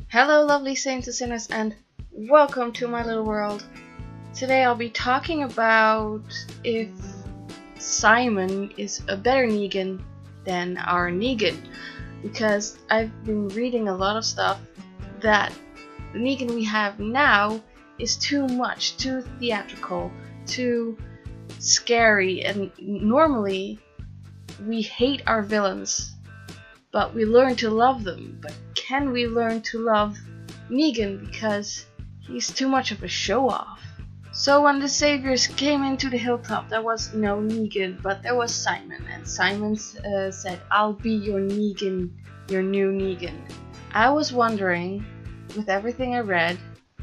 Hello lovely saints and sinners, and welcome to my little world. Today I'll be talking about if Simon is a better Negan than our Negan, because I've been reading a lot of stuff that the Negan we have now is too much, too theatrical, too scary, and normally we hate our villains, but we learn to love them. But can we learn to love Negan because he's too much of a show-off? So when the saviors came into the hilltop, there was no Negan, but there was Simon, and Simon said, "I'll be your Negan, your new Negan." I was wondering, with everything I read,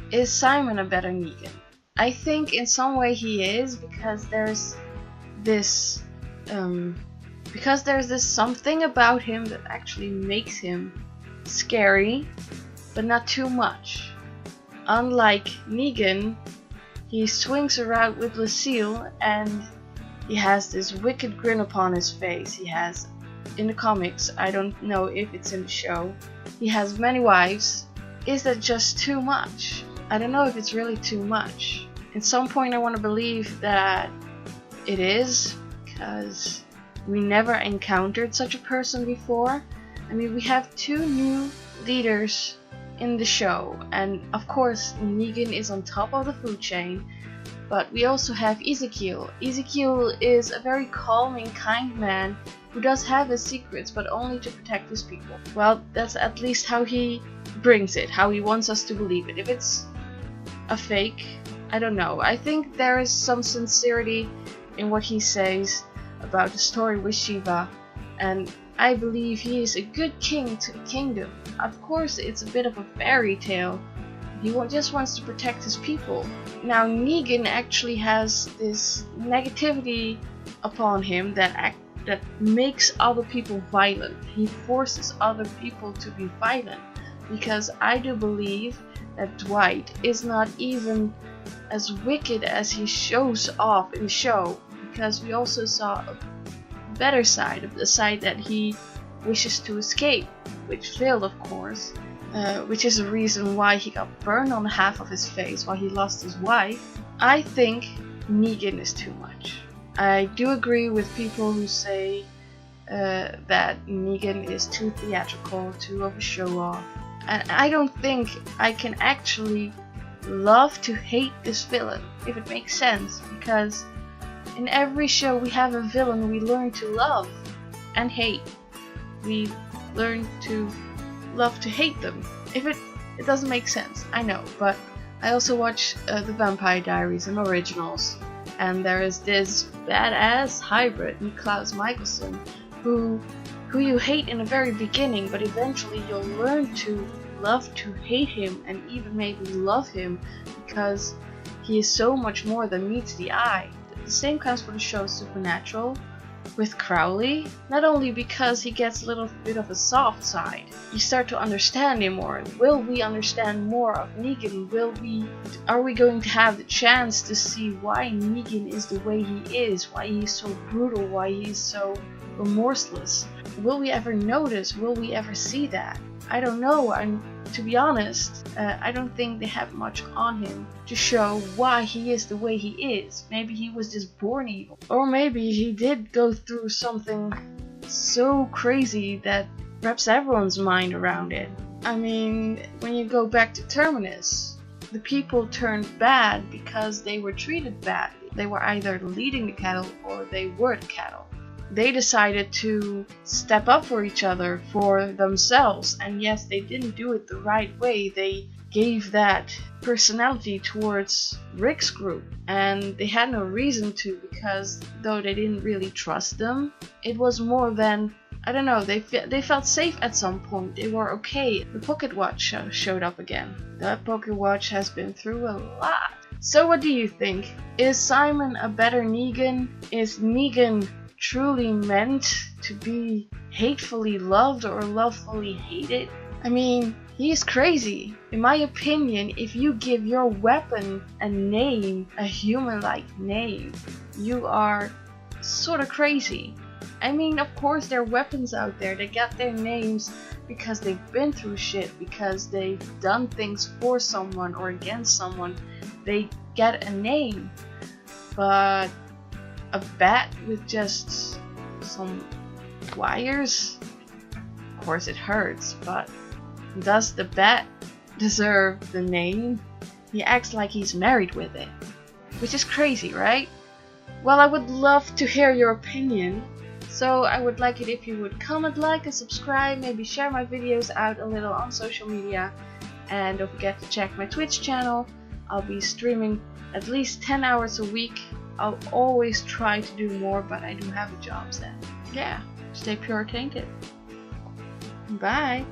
is Simon a better Negan? I think in some way he is, because there's this something about him that actually makes him scary, but not too much. Unlike Negan, he swings around with Lucille and he has this wicked grin upon his face. He has, in the comics, I don't know if it's in the show, he has many wives. Is that just too much? I don't know if it's really too much. At some point I want to believe that it is, because we never encountered such a person before. I mean, we have two new leaders in the show, and of course Negan is on top of the food chain, but we also have Ezekiel. Ezekiel is a very calming, kind man who does have his secrets, but only to protect his people. Well, that's at least how he brings it, how he wants us to believe it. If it's a fake, I don't know. I think there is some sincerity in what he says about the story with Shiva, and I believe he is a good king to the kingdom. Of course, it's a bit of a fairy tale. He just wants to protect his people. Now, Negan actually has this negativity upon him that makes other people violent. He forces other people to be violent, because I do believe that Dwight is not even as wicked as he shows off in the show, because we also saw a better side, of the side that he wishes to escape, which failed, of course, which is the reason why he got burned on half of his face, why he lost his wife. I think Negan is too much. I do agree with people who say that Negan is too theatrical, too of a show-off, and I don't think I can actually love to hate this villain, if it makes sense, because in every show we have a villain we learn to love and hate. We learn to love to hate them. If it doesn't make sense, I know, but I also watch the Vampire Diaries and Originals, and there is this badass hybrid, Klaus Michelson, who you hate in the very beginning, but eventually you'll learn to love to hate him, and even maybe love him, because he is so much more than meets the eye. The same comes for the show Supernatural with Crowley. Not only because he gets a little bit of a soft side, you start to understand him more. Will we understand more of Negan? Are we going to have the chance to see why Negan is the way he is, why he's so brutal, why he's so remorseless? Will we ever notice? Will we ever see that? I don't know. To be honest, I don't think they have much on him to show why he is the way he is. Maybe he was just born evil, or maybe he did go through something so crazy that wraps everyone's mind around it. I mean, when you go back to Terminus, the people turned bad because they were treated badly. They were either leading the cattle or they were the cattle. They decided to step up for each other, for themselves, and yes, they didn't do it the right way. They gave that personality towards Rick's group, and they had no reason to, because though they didn't really trust them, it was more than, I don't know, they felt safe at some point. They were okay. The Pocket Watch showed up again. That Pocket Watch has been through a lot. So what do you think? Is Simon a better Negan? Is Negan truly meant to be hatefully loved or lovefully hated? I mean, he's crazy. In my opinion, if you give your weapon a name, a human-like name, you are sort of crazy. I mean, of course there are weapons out there that got their names because they've been through shit, because they've done things for someone or against someone, they get a name. But a bat with just some wires, of course it hurts, but does the bat deserve the name? He acts like he's married with it, which is crazy, right? Well, I would love to hear your opinion, so I would like it if you would comment, like, and subscribe, maybe share my videos out a little on social media, and don't forget to check my Twitch channel. I'll be streaming at least 10 hours a week. I'll always try to do more, but I do have a job, so yeah, stay pure tainted. Bye!